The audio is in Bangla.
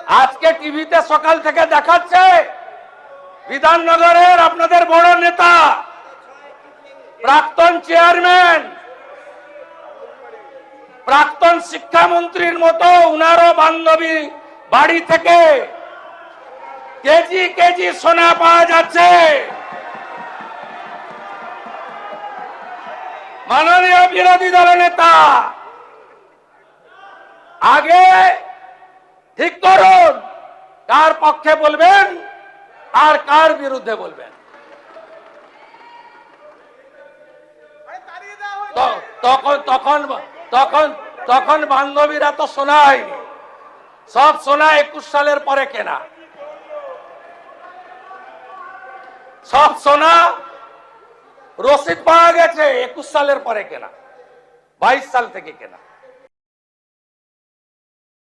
আজকে টিভিতে সকাল থেকে দেখাচ্ছে বিধাননগরের আপনাদের বড় নেতা প্রাক্তন চেয়ারম্যান প্রাক্তন শিক্ষামন্ত্রীর মতো উনারও বান্ধবী বাড়ি থেকে কেজি কেজি সোনা পাওয়া যাচ্ছে। মাননীয় বিরোধী দল নেতা, আগে ঠিক করুন কার পক্ষে বলবেন আর কার বিরুদ্ধে বলবেন। তখন বান্ধবীরা তো সোনা হয়নি, সব সোনা 21 সালের পরে কেনা, সব সোনা রসিদ পাওয়া গেছে 21 সালের পরে কেনা, 22 সাল থেকে কেনা।